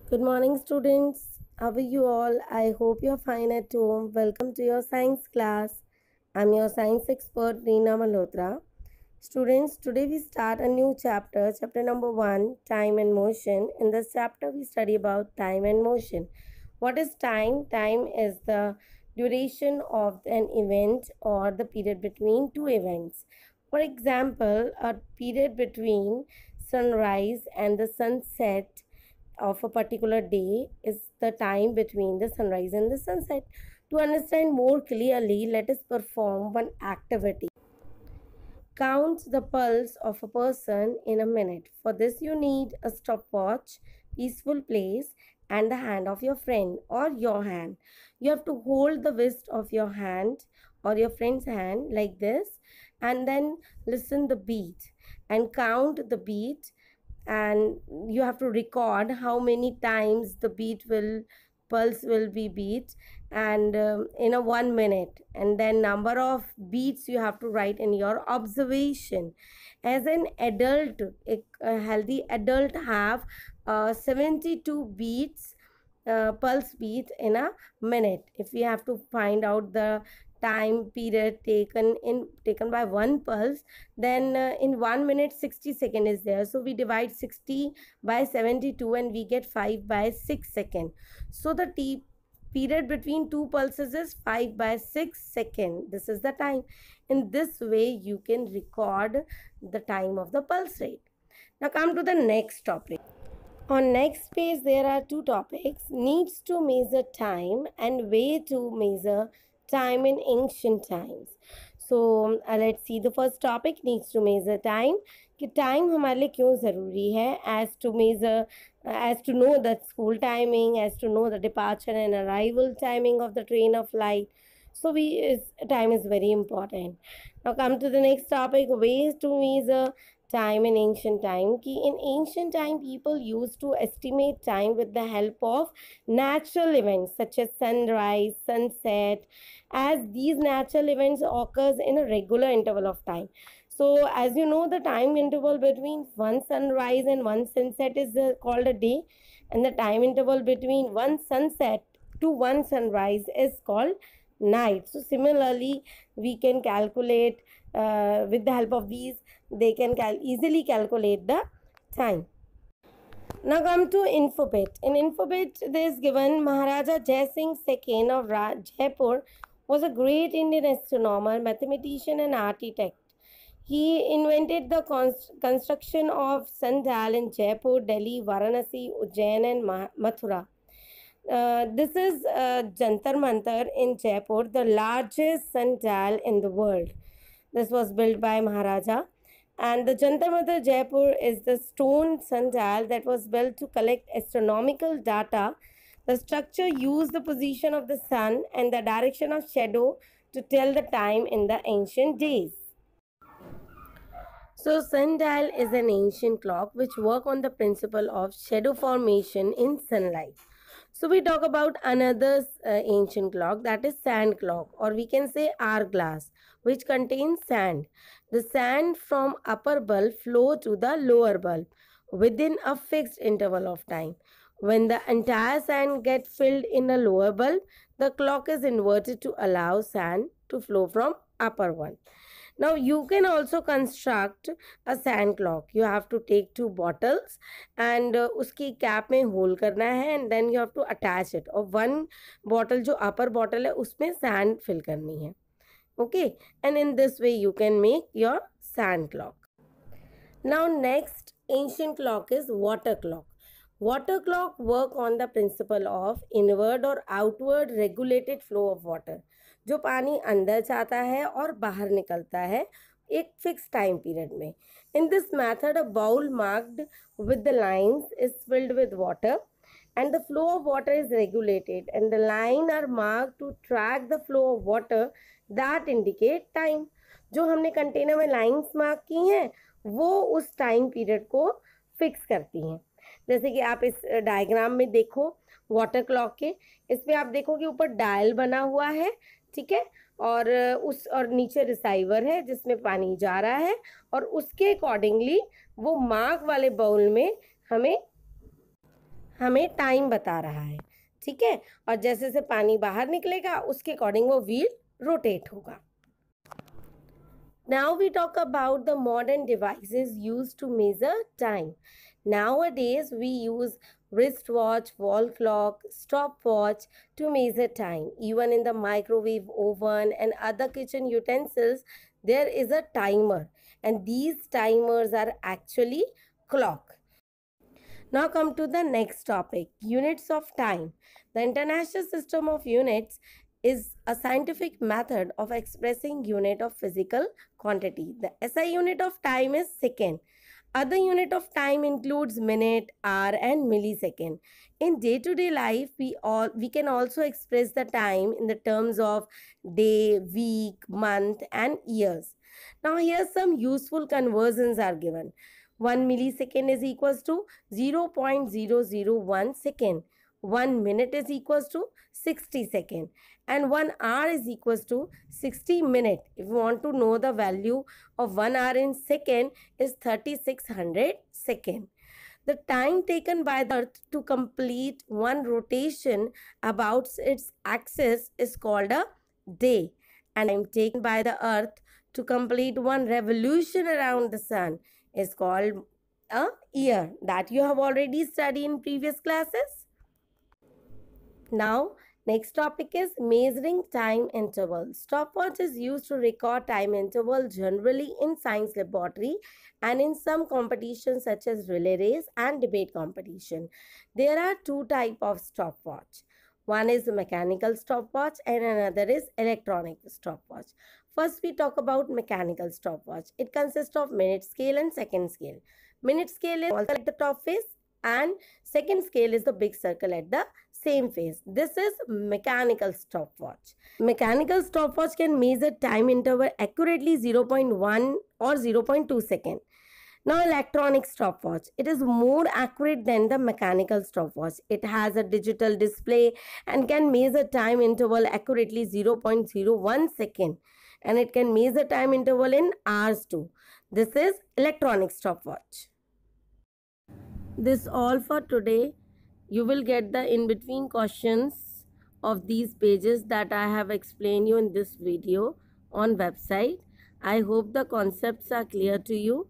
Good morning, students. How are you all? I hope you're fine at home. Welcome to your science class. I'm your science expert, Reena Malhotra. Students, today we start a new chapter, chapter number 1, Time and Motion. In this chapter, we study about time and motion. What is time? Time is the duration of an event or the period between two events. For example, a period between sunrise and the sunset of a particular day is the time between the sunrise and the sunset. To understand more clearly, let us perform one activity. Count the pulse of a person in a minute. For this, you need a stopwatch, peaceful place, and the hand of your friend or your hand. You have to hold the wrist of your hand or your friend's hand like this, and then listen the beat and count the beat, and you have to record how many times the beat will pulse will be beat, and in a 1 minute, and then number of beats you have to write in your observation. As an adult, a healthy adult have 72 beats, pulse beat in a minute. If we have to find out the time period taken by one pulse, then in 1 minute 60 second is there, so we divide 60 by 72 and we get 5 by 6 second. So the period between two pulses is 5 by 6 second. This is the time. In this way you can record the time of the pulse rate. Now come to the next topic. On next page, there are two topics: needs to measure time and way to measure time in ancient times. So let's see the first topic, needs to measure time. कि time हमारे लिए क्यों ज़रूरी है? As to know the school timing, as to know the departure and arrival timing of the train of light. So time is very important. Now come to the next topic, ways to measure time in ancient time. Ki in ancient time, people used to estimate time with the help of natural events such as sunrise, sunset, as these natural events occurs in a regular interval of time. So as you know, the time interval between one sunrise and one sunset is called a day, and the time interval between one sunset to one sunrise is called night. So similarly, we can calculate with the help of these, they can easily calculate the time. Now come to Infobit. In Infobit, there is given Maharaja Jai Singh II of Jaipur was a great Indian astronomer, mathematician and architect. He invented the construction of sundial in Jaipur, Delhi, Varanasi, Ujjain and Mathura. This is Jantar Mantar in Jaipur, the largest sundial in the world. This was built by Maharaja. And the Jantar Mantar Jaipur is the stone sundial that was built to collect astronomical data. The structure used the position of the sun and the direction of shadow to tell the time in the ancient days. So sundial is an ancient clock which work on the principle of shadow formation in sunlight. So we talk about another ancient clock, that is sand clock, or we can say hourglass, which contains sand. The sand from upper bulb flow to the lower bulb within a fixed interval of time. When the entire sand gets filled in the lower bulb, the clock is inverted to allow sand to flow from upper one. Now you can also construct a sand clock. You have to take two bottles and उसकी cap में whole करना है, and then you have to attach it, और one bottle जो upper bottle है उसमें sand fill करनी है. Okay, and in this way you can make your sand clock. Now next ancient clock is water clock. Water clock work on the principle of inward or outward regulated flow of water. जो पानी अंदर जाता है और बाहर निकलता है एक फिक्स टाइम पीरियड में. In this method a bowl marked with the lines is filled with water and the flow of water is regulated, and the line are marked to track the flow of water that indicate time. जो हमने container में lines mark की हैं वो उस time period को fix करती हैं. जैसे कि आप इस डायग्राम में देखो वाटर क्लॉक के, इसमें आप देखो कि ऊपर डायल बना हुआ है, ठीक है, और नीचे रिसाइवर है जिसमें पानी जा रहा है, और उसके अकॉर्डिंगली वो मार्क वाले बाउल में हमें टाइम बता रहा है, ठीक है। और जैसे जैसे पानी बाहर निकलेगा उसके अकॉर्डिंग वो व्हील रोटेट होगा। Now we talk about the modern devices used to measure time. Nowadays we use wristwatch, wall clock, stopwatch to measure time. Even in the microwave, oven and other kitchen utensils, there is a timer, and these timers are actually clock. Now come to the next topic, units of time. The International System of Units is a scientific method of expressing unit of physical quantity. The SI unit of time is second. Other unit of time includes minute, hour and millisecond. In day-to-day life, we can also express the time in the terms of day, week, month and years. Now here some useful conversions are given. 1 millisecond is equals to 0.001 second. 1 minute is equals to 60 second, and 1 hour is equals to 60 minute. If you want to know the value of 1 hour in second is 3600 second. The time taken by the earth to complete one rotation about its axis is called a day, and time taken by the earth to complete one revolution around the sun is called a year. That you have already studied in previous classes. Now, next topic is measuring time interval. Stopwatch is used to record time interval generally in science laboratory and in some competitions such as relay race and debate competition. There are two types of stopwatch. One is mechanical stopwatch and another is electronic stopwatch. First, we talk about mechanical stopwatch. It consists of minute scale and second scale. Minute scale is also at the top face, and second scale is the big circle at the same phase. This is mechanical stopwatch. Mechanical stopwatch can measure time interval accurately 0.1 or 0.2 second. Now electronic stopwatch. It is more accurate than the mechanical stopwatch. It has a digital display and can measure time interval accurately 0.01 second, and it can measure time interval in hours too. This is electronic stopwatch. This all for today. You will get the in-between questions of these pages that I have explained you in this video on website. I hope the concepts are clear to you.